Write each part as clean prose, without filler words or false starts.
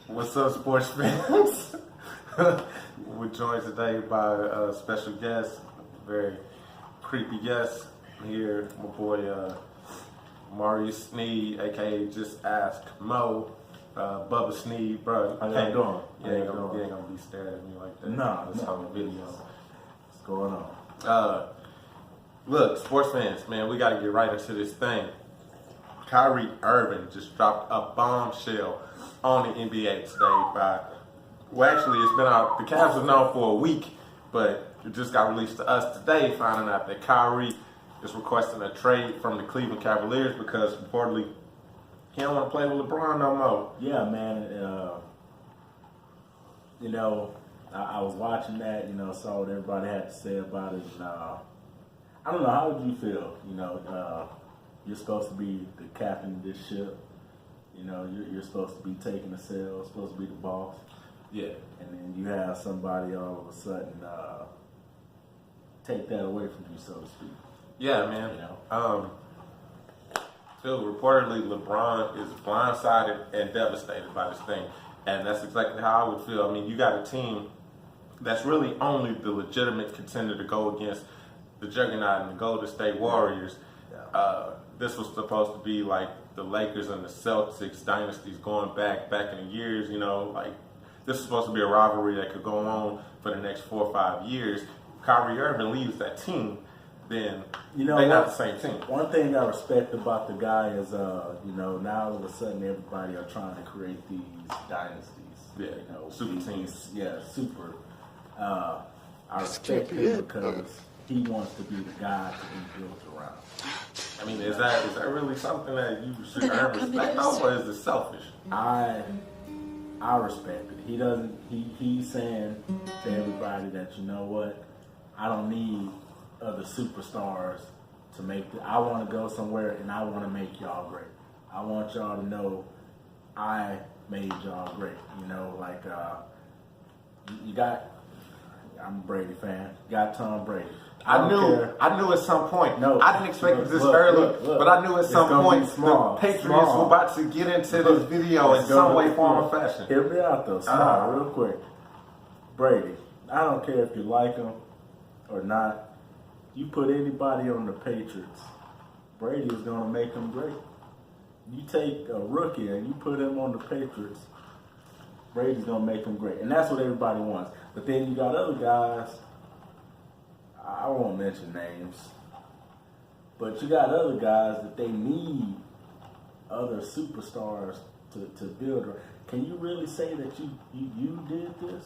What's up, sports fans? We're joined today by a special guest, very creepy guest here, my boy Maurice Sneed, aka Just Ask Mo, Bubba Sneed, bro. How y'all doing? You ain't gonna be staring at me like that. No, this whole video. What's going on? Look, sports fans, man, we got to get right into this thing. Kyrie Irving just dropped a bombshell on the NBA today. Actually, it's been out. The Cavs have known for a week, but it just got released to us today, finding out that Kyrie is requesting a trade from the Cleveland Cavaliers because reportedly he don't want to play with LeBron no more. Yeah, man. I was watching that. Saw what everybody had to say about it. And, I don't know. How would you feel? You're supposed to be the captain of this ship. You're supposed to be taking the sail, supposed to be the boss. Yeah. And then you have somebody all of a sudden take that away from you, so to speak. Yeah, man. Phil, reportedly LeBron is blindsided and devastated by this thing. And that's exactly how I would feel. I mean, you got a team that's really only the legitimate contender to go against the juggernaut and the Golden State Warriors. This was supposed to be like the Lakers and the Celtics dynasties going back in the years, this is supposed to be a rivalry that could go on for the next 4 or 5 years. Kyrie Irving leaves that team, then they're not the same team. One thing I respect about the guy is, now all of a sudden everybody are trying to create these dynasties. Yeah, super teams. Yeah, super. I respect him because he wants to be the guy to be built around. I mean, is that really something that you should earn respect of, or is it selfish? I respect it. He doesn't. He's saying to everybody that I don't need other superstars to make. I want to go somewhere and I want to make y'all great. I want y'all to know I made y'all great. You got. I'm a Brady fan. You got Tom Brady. I knew at some point. No, I didn't expect it this early, but I knew at some point the Patriots were about to get into this video in some way, form, or fashion. Hear me out though, real quick. Brady, I don't care if you like him or not. You put anybody on the Patriots, Brady is going to make them great. You take a rookie and you put him on the Patriots, Brady's going to make them great. And that's what everybody wants. But then you got other guys, I won't mention names, but you got other guys that they need other superstars to build. Can you really say that you did this?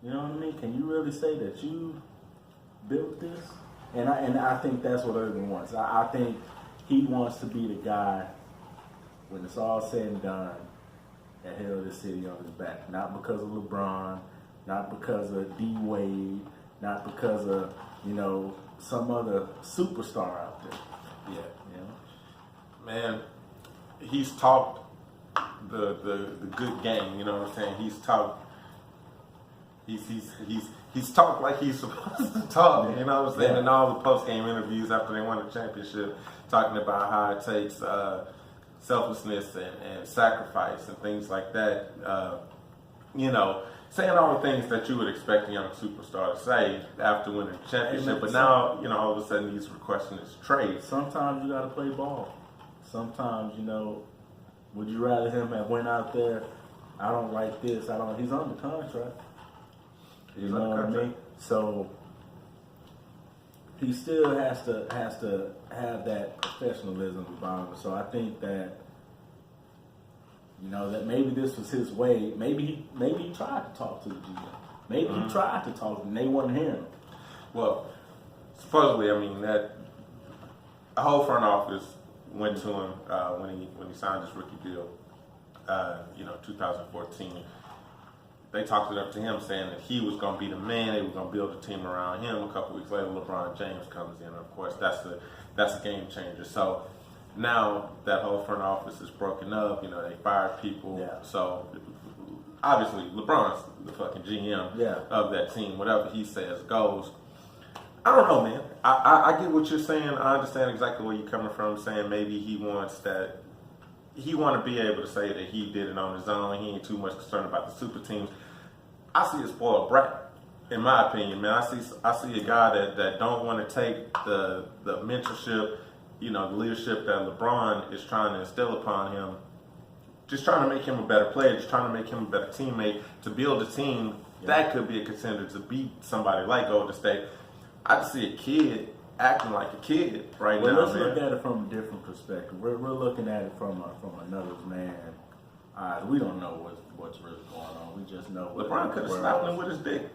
You know what I mean? Can you really say that you built this? And I think that's what Irving wants. I think he wants to be the guy when it's all said and done that held this city on his back. Not because of LeBron, not because of D Wade, not because of some other superstar out there. Yeah, man, he's talked the good game. You know what I'm saying? He's talked like he's supposed to talk. You know what I'm saying? In all the post game interviews after they won the championship, talking about how it takes selflessness and sacrifice and things like that. Saying all the things that you would expect a young superstar to say after winning the championship, but now, all of a sudden he's requesting his trade. Sometimes you got to play ball. Sometimes, would you rather him have went out there, I don't like this, he's under contract. You know what I mean? So he still has to have that professionalism about him. So I think that that maybe this was his way. Maybe he tried to talk to the GM. Maybe he tried to talk to them and they wouldn't hear him. Well, supposedly, that the whole front office went to him when he signed his rookie deal, 2014. They talked it up to him saying that he was going to be the man. They were going to build a team around him. A couple weeks later, LeBron James comes in. Of course, that's a game changer. So now that whole front office is broken up. They fired people. Yeah. So obviously, LeBron's the fucking GM of that team. Whatever he says goes. I don't know, man. I get what you're saying. I understand exactly where you're coming from, saying maybe he wants that he want to be able to say that he did it on his own. He ain't too much concerned about the super teams. I see a spoiled brat, in my opinion, man. I see a guy that don't want to take the mentorship, the leadership that LeBron is trying to instill upon him. Just trying to make him a better player, just trying to make him a better teammate, to build a team that could be a contender to beat somebody like Golden State. I just see a kid acting like a kid right now. Let's look at it from a different perspective. We're looking at it from another man. We don't know what's really going on. We just know LeBron could have slapped him with his dick.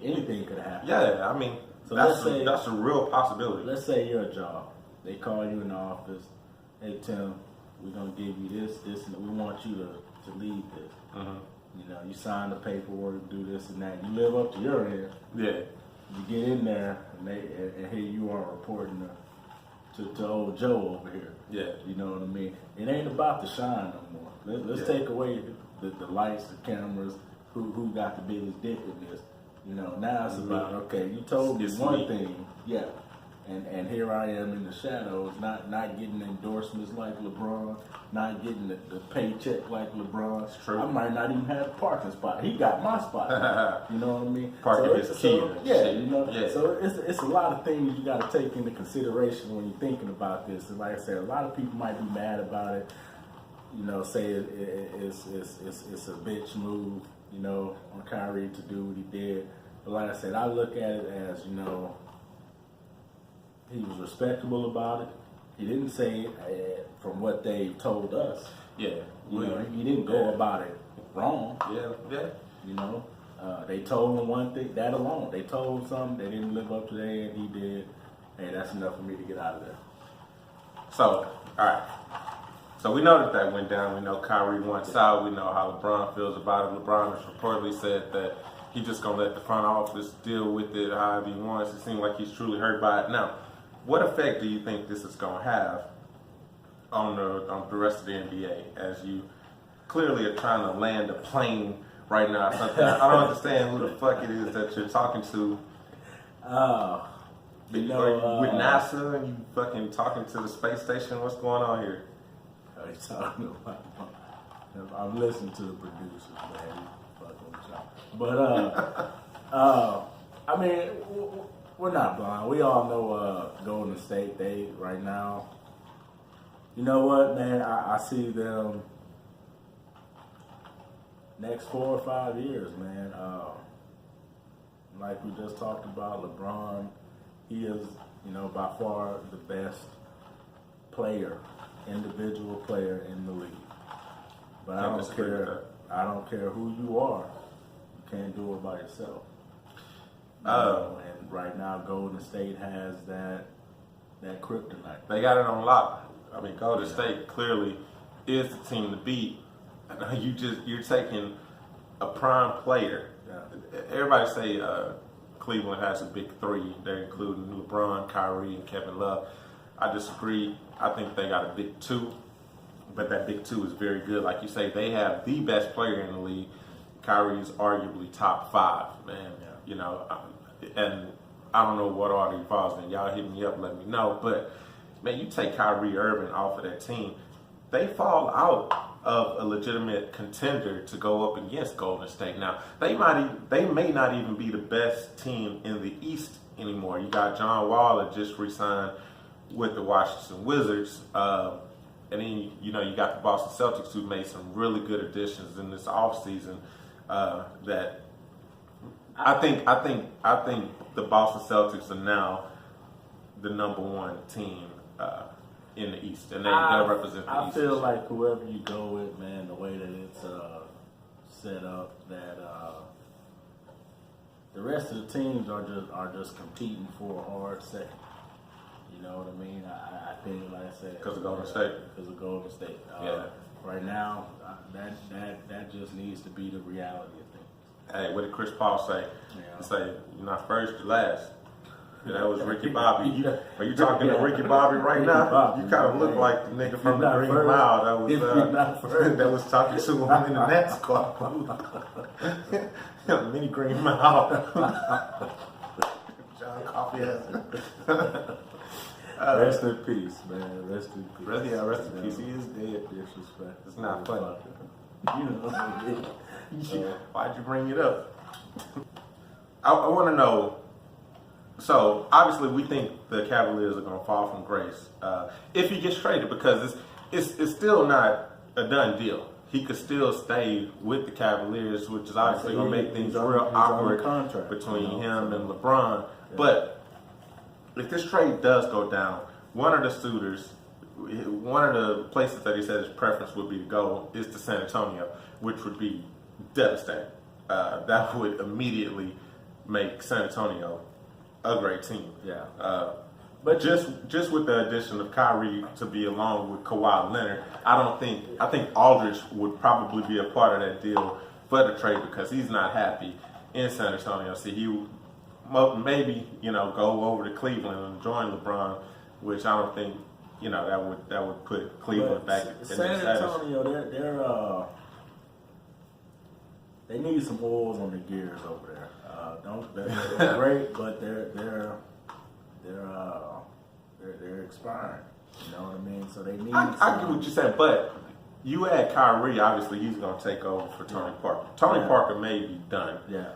Anything could happen. Yeah, I mean, so that's a real possibility. Let's say you're a job. They call you in the office. Hey, Tim, we're going to give you this, and we want you to lead this. Mm-hmm. You sign the paperwork, do this and that. You live up to your end. Yeah. You get in there, and here you are reporting to old Joe over here. Yeah. You know what I mean? It ain't about the shine no more. Let's take away the lights, the cameras, who got the biggest dick in this. Now it's about, okay, you told me one thing. Yeah. And here I am in the shadows, not getting endorsements like LeBron, not getting the paycheck like LeBron. It's true. I might not even have a parking spot. He got my spot. You know what I mean? Parking is key. So it's a lot of things you got to take into consideration when you're thinking about this. And like I said, a lot of people might be mad about it. Say it's a bitch move. On Kyrie to do what he did. But like I said, I look at it as he was respectable about it. He didn't say it from what they told us. Yeah. He didn't go about it wrong. Yeah. They told him one thing, that alone. They told him something, they didn't live up to that, and he did. Hey, that's enough for me to get out of there. So, all right. So we know that went down. We know Kyrie wants out. We know how LeBron feels about it. LeBron has reportedly said that he's just going to let the front office deal with it however he wants. It seems like he's truly hurt by it. Now, what effect do you think this is going to have on the rest of the NBA as you clearly are trying to land a plane right now or something? I don't understand who the fuck it is that you're talking to. With NASA and you fucking talking to the space station? What's going on here? I'm listening to the producers, man. But I mean, we're not blind. We all know Golden State. They right now. You know what, man? I see them next 4 or 5 years, man. Like we just talked about, LeBron. He is, by far the best individual player in the league. But I don't care. I don't care who you are. You can't do it by yourself. And right now, Golden State has that kryptonite. They got it on lock. I mean, Golden State clearly is the team to beat. You're taking a prime player. Yeah. Everybody say Cleveland has a big three. They're including LeBron, Kyrie, and Kevin Love. I disagree. I think they got a big two, but that big two is very good. Like you say, they have the best player in the league. Kyrie is arguably top 5, man. Yeah. And I don't know what order he falls in. Y'all hit me up, let me know. But man, you take Kyrie Irving off of that team, they fall out of a legitimate contender to go up against Golden State. Now, they may not even be the best team in the East anymore. You got John Wall that just re-signed with the Washington Wizards. And then, you got the Boston Celtics who made some really good additions in this offseason that I think the Boston Celtics are now the number 1 team in the East, and they represent the East. I feel like whoever you go with, man, the way that it's set up, that the rest of the teams are just competing for a hard second. You know what I mean? I think, like I said, because of Golden State. Because of Golden State. Right now, that just needs to be the reality of things. Hey, what did Chris Paul say? He say, "You're not first, you're last." That was Ricky Bobby. Are you talking to Ricky Bobby right now? You kind of look like the nigga from the Green Mile that was talking to him in the Nets club. Mini Green Mile. John Coffee has it. Rest in peace, man. Rest in peace. Rest in peace. He is dead. Disrespect. It's not funny. You know what I mean? Why'd you bring it up? I want to know. So obviously, we think the Cavaliers are going to fall from grace if he gets traded, because it's still not a done deal. He could still stay with the Cavaliers, which is obviously going to make things real awkward between him and LeBron. Yeah. But if this trade does go down, one of the suitors, one of the places that he said his preference would be to go is to San Antonio, which would be devastating. That would immediately make San Antonio a great team. Yeah. But just with the addition of Kyrie to be along with Kawhi Leonard, I think Aldridge would probably be a part of that deal for the trade, because he's not happy in San Antonio. See, he would maybe go over to Cleveland and join LeBron, which I don't think that would put Cleveland back in San their status. Antonio, they need some oils on the gears over there. They're great, but they're expiring. You know what I mean? So they need. I get what you're saying, but you add Kyrie, obviously he's going to take over for Tony Parker. Tony Parker may be done. Yeah.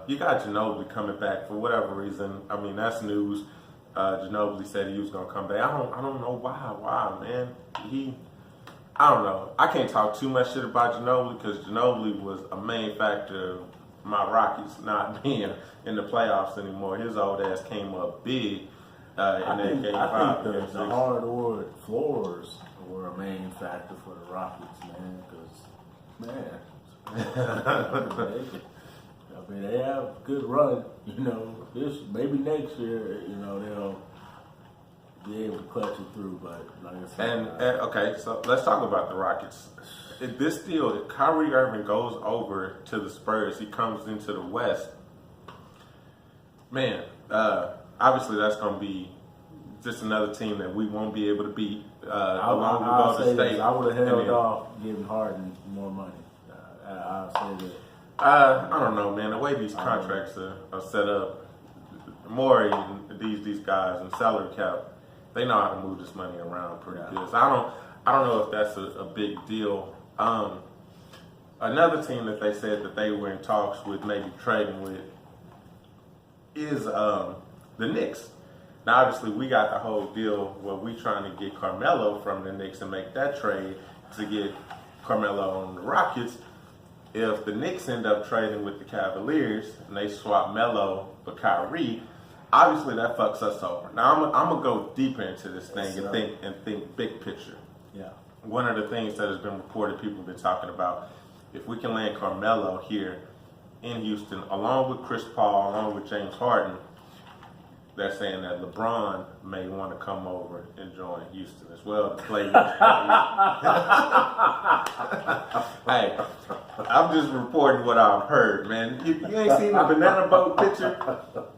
You got Ginobili coming back for whatever reason. I mean, that's news. Ginobili said he was going to come back. I don't know why. Why, man? I don't know. I can't talk too much shit about Ginobili, because Ginobili was a main factor of my Rockets not being in the playoffs anymore. His old ass came up big. I think the hardwood floors were a main factor for the Rockets, man. I mean, they have a good run. Maybe next year, they'll be able to clutch it through. But like I said, okay, so let's talk about the Rockets. If this deal, if Kyrie Irving goes over to the Spurs, he comes into the West. Man, obviously that's going to be just another team that we won't be able to beat. Along with Golden State. I would have held off giving Harden more money. I'll say that. I don't know, man. The way these contracts are set up, Morey and these guys and salary cap, they know how to move this money around pretty good. So I don't know if that's a big deal. Another team that they said that they were in talks with, maybe trading with, is the Knicks. Now, obviously, we got the whole deal where we trying to get Carmelo from the Knicks and make that trade to get Carmelo on the Rockets. If the Knicks end up trading with the Cavaliers and they swap Melo for Kyrie, obviously that fucks us over. Now, I'm gonna go deeper into this thing and think big picture. Yeah. One of the things that has been reported, people have been talking about, if we can land Carmelo here in Houston, along with Chris Paul, along with James Harden, they're saying that LeBron may want to come over and join Houston as well to play. Hey, I'm just reporting what I've heard, man. You ain't seen the banana boat picture?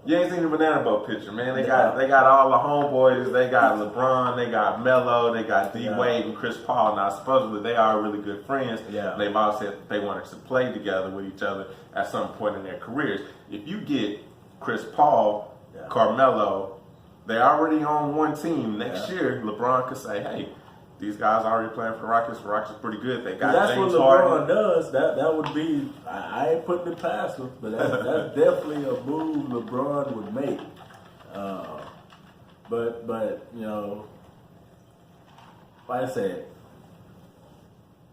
You ain't seen the banana boat picture, man. They got all the homeboys. They got LeBron, they got Melo, they got D Wade and Chris Paul. Now, supposedly they are really good friends. Yeah. They've all said they wanted to play together with each other at some point in their careers. If you get Chris Paul, Carmelo, they're already on one team. Next year, LeBron could say, hey, these guys are already playing for the Rockets. The Rockets are pretty good. They got that's James what LeBron Harden. does. That would be, I ain't putting it past him, but that's definitely a move LeBron would make. But like I said,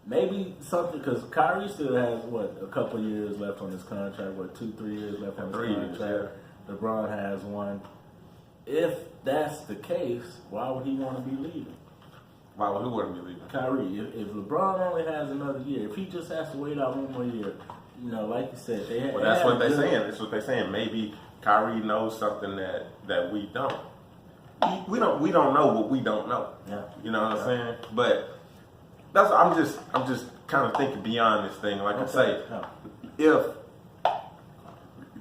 maybe something, because Kyrie still has, a couple of years left on his contract, 2-3 years left on his contract. LeBron has one. If that's the case, why would he want to be leaving? Why would he want to be leaving? Kyrie, if LeBron only has another year, if he just has to wait out one more year, like you said, that's what they're saying. That's what they're saying. Maybe Kyrie knows something that we don't. We don't know what we don't know. Yeah. You know what I'm saying? But I'm just kind of thinking beyond this thing. Like I say, if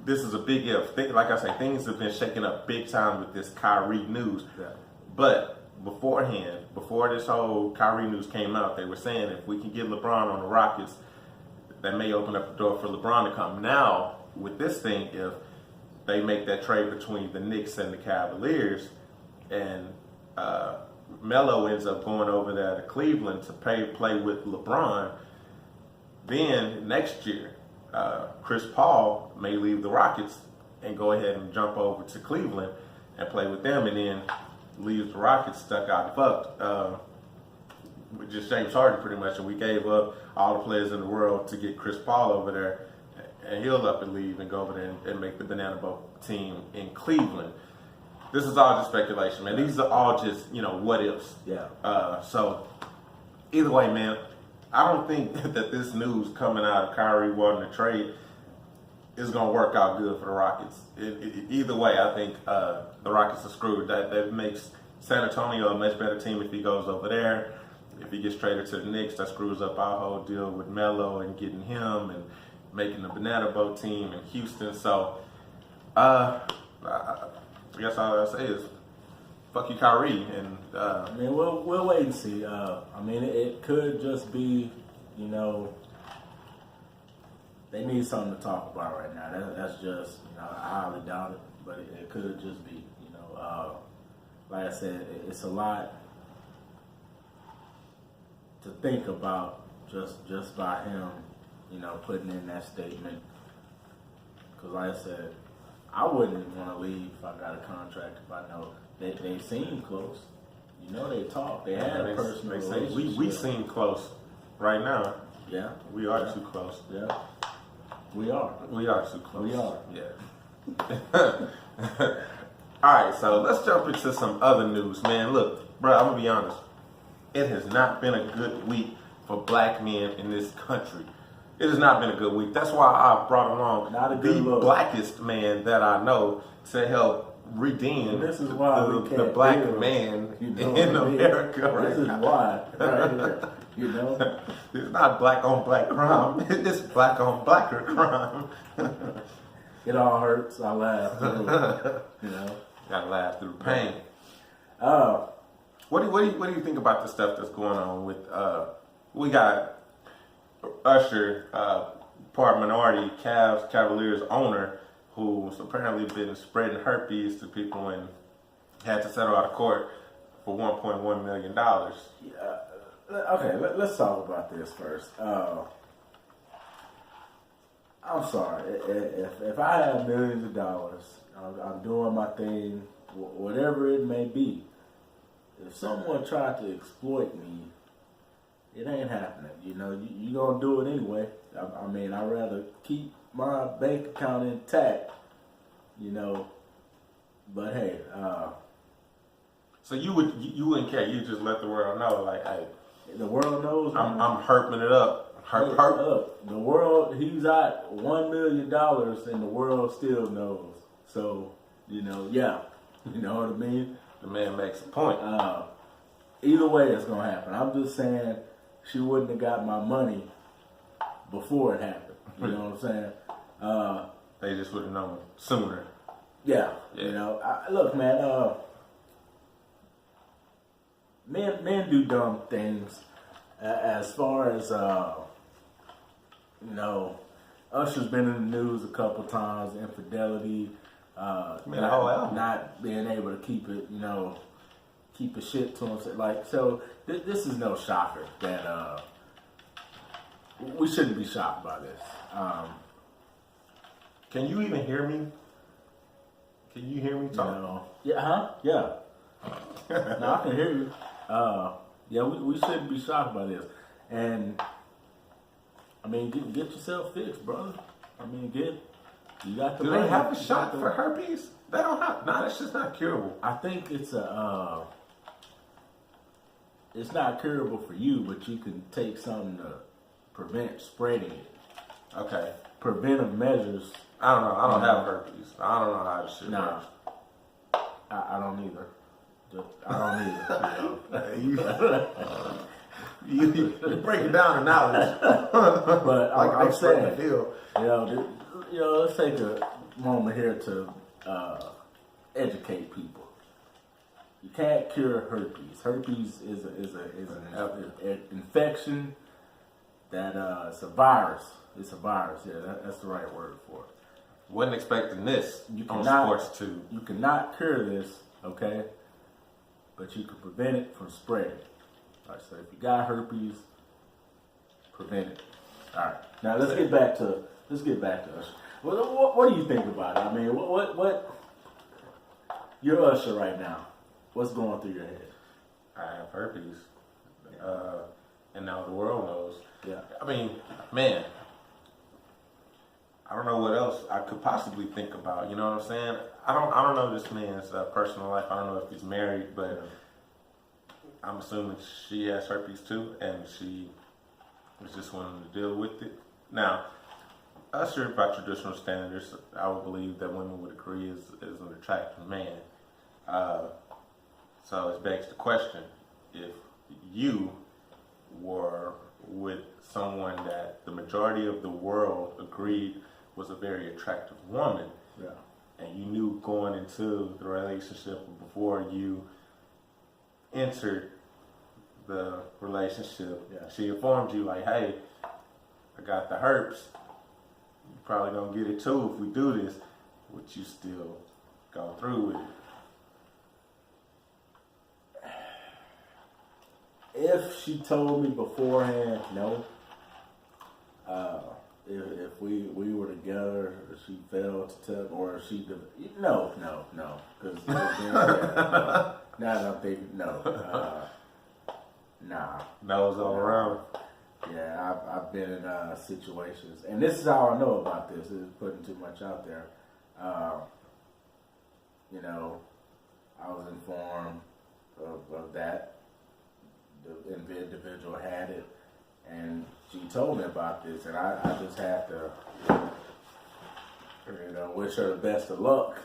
this is a big if. Like I say, things have been shaking up big time with this Kyrie news. Yeah. But beforehand, before this whole Kyrie news came out, they were saying if we can get LeBron on the Rockets, that may open up the door for LeBron to come. Now, with this thing, if they make that trade between the Knicks and the Cavaliers, and Melo ends up going over there to Cleveland to play with LeBron, then next year, Chris Paul may leave the Rockets and go ahead and jump over to Cleveland and play with them, and then leaves the Rockets stuck out and fucked. With just James Harden pretty much, and we gave up all the players in the world to get Chris Paul over there, and he'll up and leave and go over there and make the Banana Boat team in Cleveland. This is all just speculation, man. These are all just, what ifs. Yeah. So either way, man, I don't think that this news coming out of Kyrie wanting to trade is going to work out good for the Rockets. Either way, I think the Rockets are screwed. That makes San Antonio a much better team if he goes over there. If he gets traded to the Knicks, that screws up our whole deal with Melo and getting him and making the Banana Boat team in Houston. So, I guess all I say is, fuck you, Kyrie. And we'll wait and see. It could just be, they need something to talk about right now. That's just, I highly doubt it, but it could just be, like I said, it's a lot to think about just by him, putting in that statement. Because like I said, I wouldn't want to leave if I got a contract if I know they seem close. They talk. They had a personal relationship. We seem close right now. Yeah. We are too close. Yeah. We are. We are too close. We are. Yeah. All right, so let's jump into some other news, man. Look, bro, I'm going to be honest. It has not been a good week for black men in this country. It has not been a good week. That's why I brought along the blackest man that I know to help redeem this is why the black man in America. This is why, right here. It's not black on black crime. It's black on blacker crime. It all hurts. I laugh. Gotta laugh through pain. What do you think about the stuff that's going on with? We got Usher, part minority Cavaliers owner, who's apparently been spreading herpes to people and had to settle out of court for $1.1 million. Okay, let's talk about this first. I'm sorry. If I have millions of dollars, I'm doing my thing, whatever it may be. If someone tried to exploit me, it ain't happening. You gonna do it anyway. I'd rather keep my bank account intact. But hey. So you wouldn't care. You just let the world know, like, hey, the world knows. I'm herping it up. Herp. The world. He's at $1 million, and the world still knows. So yeah. You know what I mean? The man makes a point. Either way, it's gonna happen. I'm just saying she wouldn't have got my money before it happened. You know what I'm saying? They just would have known sooner. Yeah. Look, man. Men do dumb things. As far as Usher's been in the news a couple times. Infidelity. Not being able to keep it, keep a shit to himself. So this is no shocker that we shouldn't be shocked by this. Can you even hear me? Can you hear me talk? Yeah. No, I can hear you. We shouldn't be shocked by this. And get yourself fixed, brother. You got the Do they have a shot for herpes? They don't have. No, that's just not curable. I think it's not curable for you, but you can take something to prevent spreading it. Okay. Preventive measures. I don't know. I don't have herpes. I don't know how this shit works. I don't either. I don't either. You break it down in knowledge. But like I'm saying, deal. Let's take a moment here to educate people. You can't cure herpes. Herpes is an infection that it's a virus. It's a virus. Yeah, that's the right word for it. Wasn't expecting this You on cannot, Sports 2. You cannot cure this, okay? but you can prevent it from spreading. All right, so if you got herpes, prevent it. All right, now let's get back to Usher. What do you think about it? I mean, what you're Usher right now. What's going through your head? I have herpes, and now the world knows. Yeah. I mean, man, I don't know what else I could possibly think about. You know what I'm saying? I don't know this man's personal life. I don't know if he's married, but I'm assuming she has herpes too, and she was just wanting to deal with it. Now, Usher, by traditional standards, I would believe that women would agree is an attractive man. So it begs the question: if you were with someone that the majority of the world agreed was a very attractive woman, Yeah. and you knew going into the relationship before you entered the relationship, she informed you like, hey, I got the herpes, you probably gonna get it too if we do this, would you still go through with it? If she told me beforehand, no. If we were together, or she failed to tell, or she no, because now I'm thinking no, nah. Nose all around. Yeah, I've been in situations, and this is how I know about this. This is putting too much out there. You know, I was informed of that. The individual had it, and she told me about this, and I just had to, wish her the best of luck.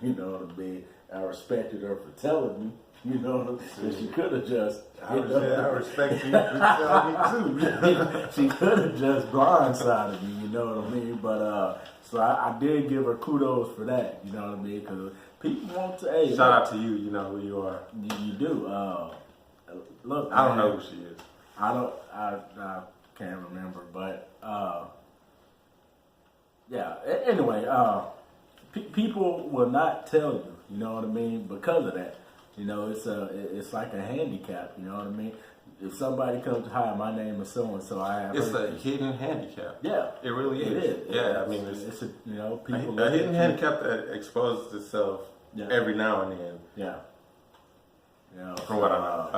You know what I mean? I respected her for telling me. You know, and she could have just. I respect you for telling me too. She could have just blindsided me. You know what I mean? But so I did give her kudos for that. You know what I mean? Because people want to. Hey, shout out to you. You know who you are. You do. Look, I don't know who she is. I can't remember, but yeah. Anyway, people will not tell you. You know what I mean? Because of that, you know, it's like a handicap. You know what I mean? If somebody comes to hi, my name is so and so, I have. It's a hidden handicap. Yeah, it really is. It is. Yeah, I mean, it's a, people a hidden handicap that exposes itself every now and then. Yeah. You know, from what I know.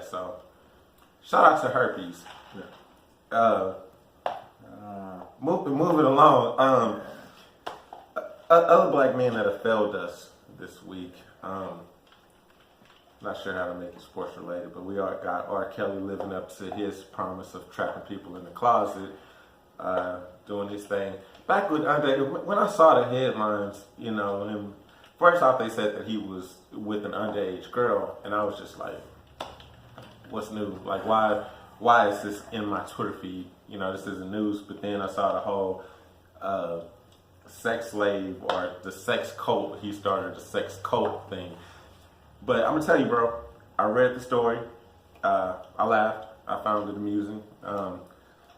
So shout out to herpes. Yeah. Moving along. Other black men that have failed us this week. Not sure how to make it sports related, but we got R. Kelly living up to his promise of trapping people in the closet, doing his thing. Back with when I saw the headlines, you know, him. First off, they said that he was with an underage girl, and I was just like, "What's new? Like, why is this in my Twitter feed? You know, this isn't news." But then I saw the whole sex slave or the sex cult. He started the sex cult thing. But I'm gonna tell you, bro. I read the story. I laughed. I found it amusing. I'm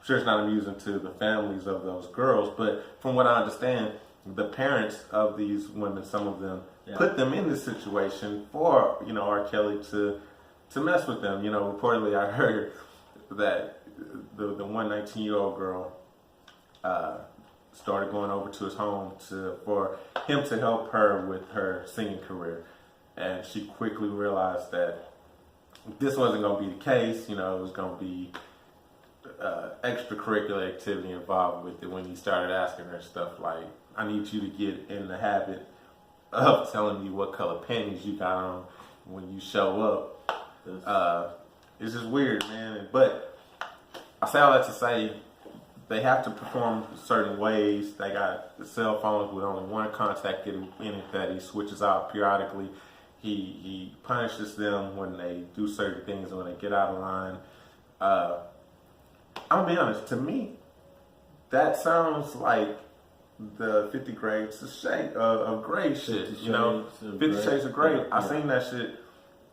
sure it's not amusing to the families of those girls, but from what I understand, the parents of these women, some of them, put them in this situation for, you know, R. Kelly to mess with them. You know, reportedly I heard that the one 19-year-old girl started going over to his home for him to help her with her singing career. And she quickly realized that this wasn't going to be the case. You know, it was going to be extracurricular activity involved with it when he started asking her stuff like, I need you to get in the habit of telling me what color panties you got on when you show up. It's just weird, man. But I say all that to say they have to perform certain ways. They got the cell phones with only one contact in it that he switches out periodically. He punishes them when they do certain things and when they get out of line. I'm gonna be honest. To me, that sounds like the 50 Grades of Grey shit. You know, 50 Shades of Grey. I seen that shit.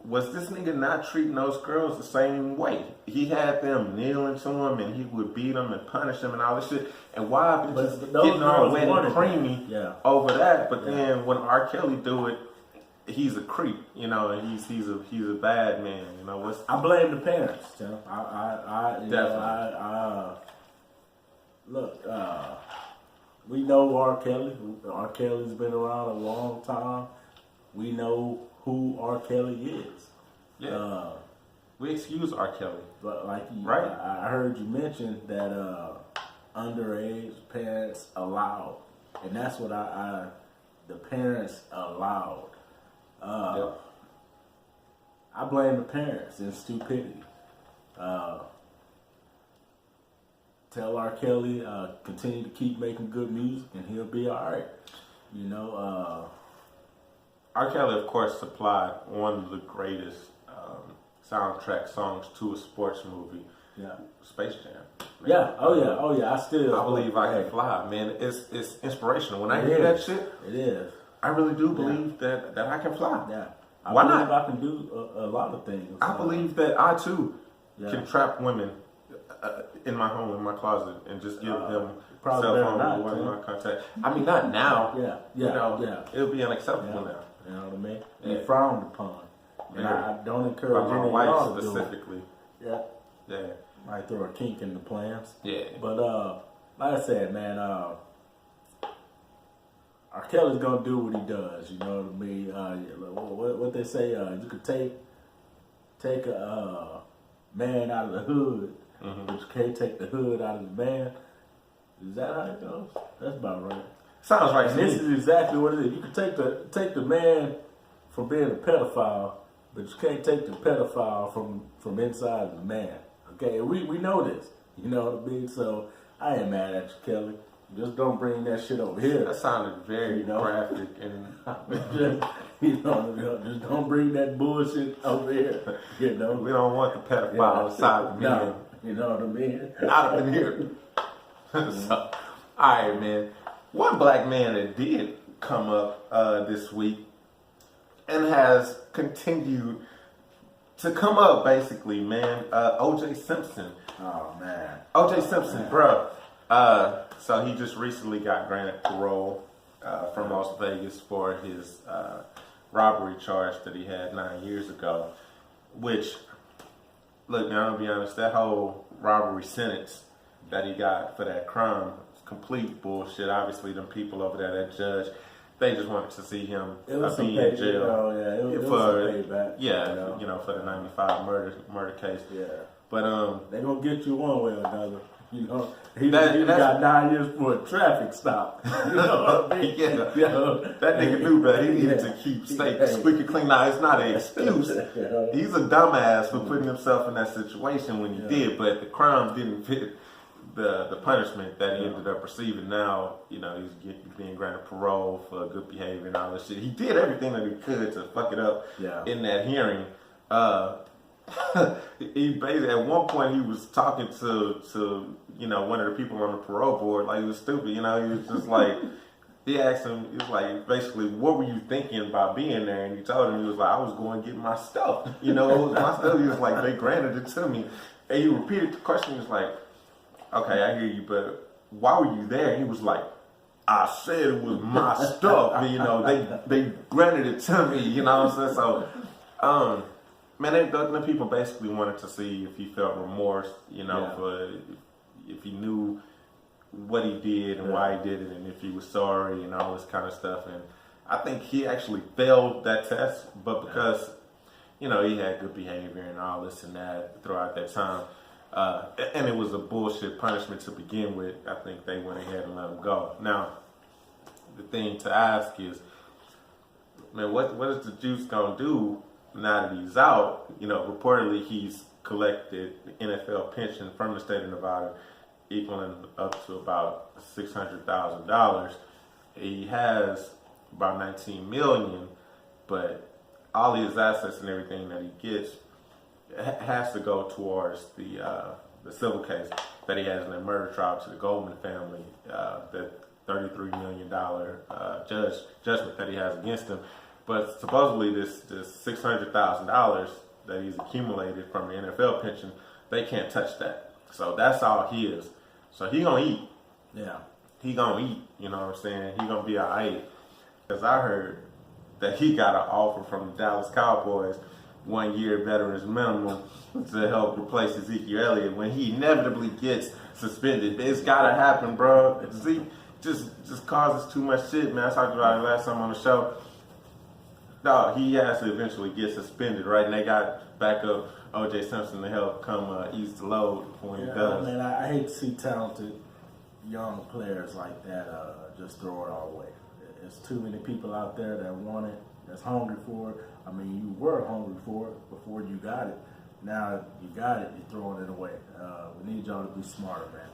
Was this nigga not treating those girls the same way? He had them kneeling to him and he would beat them and punish them and all this shit. And why have been just getting all wet and creamy over that? But then when R. Kelly do it, he's a creep, you know, and he's a bad man. You know, I blame the parents, Tim. Look, we know R. Kelly. R. Kelly's been around a long time. We know who R. Kelly is. Yeah. We excuse R. Kelly. But like right. I heard you mention that underage parents allowed. And that's what the parents allowed. Yep. I blame the parents in stupidity. Tell R. Kelly continue to keep making good music, and he'll be all right. You know. R. Kelly, of course, supplied one of the greatest soundtrack songs to a sports movie. Yeah. Space Jam. Man. Yeah. Oh yeah. I believe I can fly, man. It's inspirational. When I hear that shit, it is. I really do believe that I can fly. Yeah. Why not? I can do a lot of things. I believe that I too can trap women in my home, in my closet, and just give them cell phone or my contact. I mean, not now. Yeah. You know, it would be unacceptable now. You know what I mean? Yeah. It's frowned upon. And I don't encourage my any wife of y'all specifically. Yeah. Yeah. Might throw a kink in the plans. Yeah. But like I said, man, R. Kelly's gonna do what he does. You know what I mean? What they say? You could take a man out of the hood, but you can't take the hood out of the man. Is that how it goes? That's about right. Sounds right. And this is exactly what it is. You can take the man from being a pedophile, but you can't take the pedophile from inside the man. Okay, we know this. You know what I mean? So I ain't mad at you, Kelly. Just don't bring that shit over here. That sounded very graphic and just don't bring that bullshit over here. You know, we don't want the pedophile inside the man. No, you know what I mean? Out of here. So, all right, man. One black man that did come up this week and has continued to come up, basically, man. O.J. Simpson. Oh man. O.J. Simpson, bro. So he just recently got granted parole from Las Vegas for his robbery charge that he had 9 years ago. Which, look, man, I'm gonna be honest. That whole robbery sentence that he got for that crime is complete bullshit. Obviously, them people over there, that judge, they just wanted to see him be in jail. It was payback. Yeah, you know, for the '95 murder case. Yeah, but they gonna get you one way or another. You know, he got 9 years for a traffic stop. You know what I mean? Yeah. That nigga knew better. He needed to keep squeaky clean. Now, it's not an excuse. He's a dumbass for putting himself in that situation when he did, but the crime didn't fit the punishment that he ended up receiving. Now, you know, he's being granted parole for good behavior and all this shit. He did everything that he could to fuck it up in that hearing. He basically, at one point, he was talking to you know, one of the people on the parole board, like, he was stupid, you know. He was just like, he asked him, he was like, basically, what were you thinking about being there? And he told him, he was like, I was going to get my stuff, you know. It was my stuff. He was like, they granted it to me. And he repeated the question. He was like, okay, I hear you, but why were you there? He was like, I said it was my stuff, but, you know, they granted it to me, you know what I'm saying? So, man, the people basically wanted to see if he felt remorse, you know, for if he knew what he did and why he did it, and if he was sorry and all this kind of stuff. And I think he actually failed that test, but because, you know, he had good behavior and all this and that throughout that time, and it was a bullshit punishment to begin with, I think they went ahead and let him go. Now, the thing to ask is, man, what is the juice gonna do now that he's out? You know, reportedly he's collected NFL pension from the state of Nevada, equaling up to about $600,000. He has about $19 million, but all his assets and everything that he gets has to go towards the civil case that he has in the murder trial to the Goldman family, the $33 million judgment that he has against him. But supposedly this $600,000 that he's accumulated from the NFL pension, they can't touch that. So that's all he is. So he gonna eat. Yeah. He gonna eat, you know what I'm saying? He gonna be all right. Because I heard that he got an offer from the Dallas Cowboys, 1 year veterans minimum, to help replace Ezekiel Elliott when he inevitably gets suspended. It's gotta happen, bro. Zeke just causes too much shit, man. I talked about it last time on the show. No, he has to eventually get suspended, right? And they got backup O.J. Simpson to help come ease the load when he does. Man, I hate to see talented young players like that just throw it all away. There's too many people out there that want it, that's hungry for it. I mean, you were hungry for it before you got it. Now you got it, you're throwing it away. We need y'all to be smarter, man.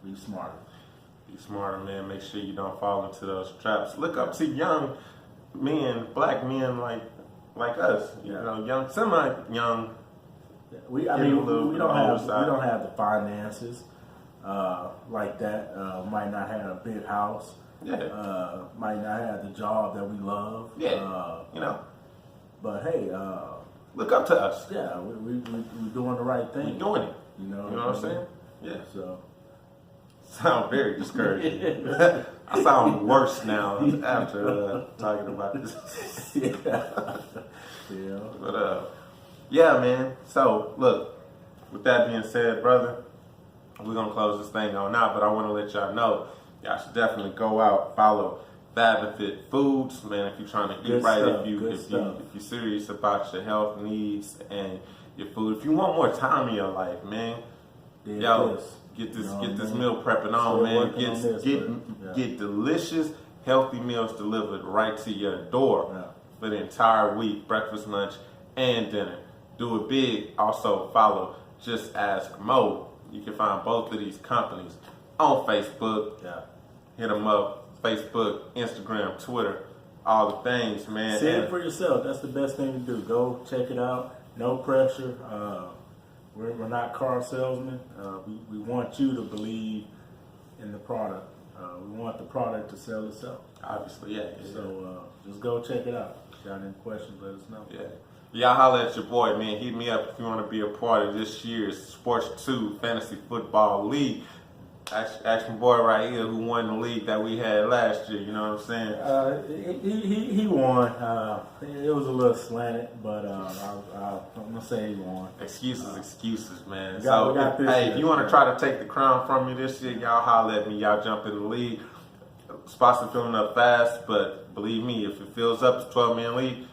Be smarter. Be smarter, man. Make sure you don't fall into those traps. Look up to young men, black men like us. You know, young, semi-young. We don't have the finances like that. Might not have a big house. Yeah. Might not have the job that we love. Yeah. You know. But hey, look up to us. Yeah, we're doing the right thing. We're doing it. You know what I'm saying? Yeah. So. Sound very discouraging. I sound worse now after talking about this. Yeah. But yeah, man. So look, with that being said, brother, we're gonna close this thing on out. But I want to let y'all know, y'all should definitely go out, follow Fab and Fit Foods, man. If you're trying to eat Good right, stuff, if you're serious about your health needs and your food, if you want more time in your life, man, get this meal prepping on, man. Get delicious, healthy meals delivered right to your door for the entire week, breakfast, lunch, and dinner. Do it big. Also follow Just Ask Mo. You can find both of these companies on Facebook. Yeah. Hit them up. Facebook, Instagram, Twitter, all the things, man. See it for yourself. That's the best thing to do. Go check it out. No pressure. We're not car salesmen. We want you to believe in the product. We want the product to sell itself. Obviously, yeah. So just go check it out. If you got any questions, let us know. Yeah. Y'all holler at your boy, man. Hit me up if you want to be a part of this year's Sports 2 Fantasy Football League. Ask my boy right here who won the league that we had last year. You know what I'm saying? He won. It was a little slanted, but I'm gonna say he won. Excuses, man. Hey, if you want to try to take the crown from me this year, y'all holler at me. Y'all jump in the league. Spots are filling up fast, but believe me, if it fills up, it's 12-man league.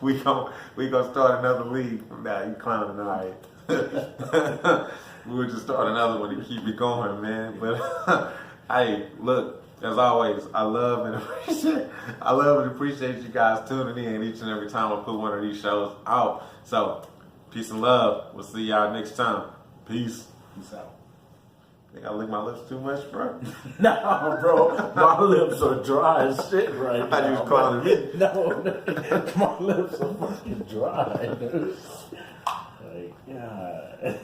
We gonna start another league. Nah, you clowning, all right. We'll just start another one to keep it going, man. But hey, look, as always, I love and appreciate you guys tuning in each and every time I put one of these shows out. So, peace and love. We'll see y'all next time. Peace. Peace out. Think I lick my lips too much, bro? No, bro. My lips are dry as shit right now. I just called it. No, my lips are fucking dry, dude. Like, God.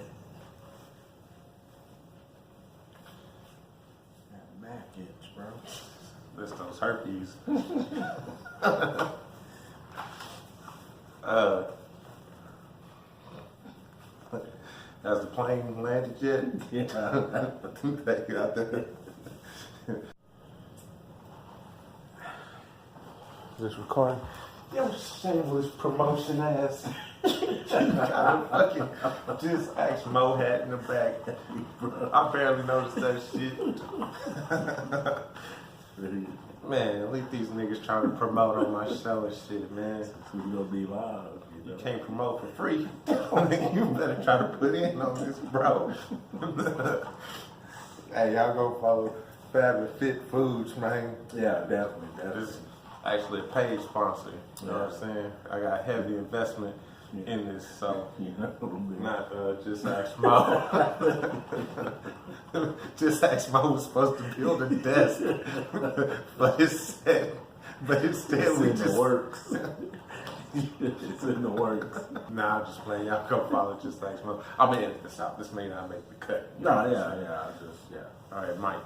Back itch, bro. That's those herpes. Has the plane landed yet? Yeah. Take it out there. This recording? Yo, shameless promotion ass. Fucking just ask Mo hat in the back. I barely noticed that shit. Man, at least these niggas trying to promote on my show and shit, man. You gonna be live. You can't promote for free. You better try to put in on this, bro. Hey, y'all go follow Fab and Fit Foods, man. Yeah, definitely. This is actually a paid sponsor. You know what I'm saying? I got heavy investment in this, so not just ask Mo. Just ask Mo was supposed to build a desk, but instead it's in the works. It's in the works. Nah, I'm just playing. Y'all go follow Just Ask Mo. I mean, edit this out. This may not make the cut. No, yeah. All right, Mike.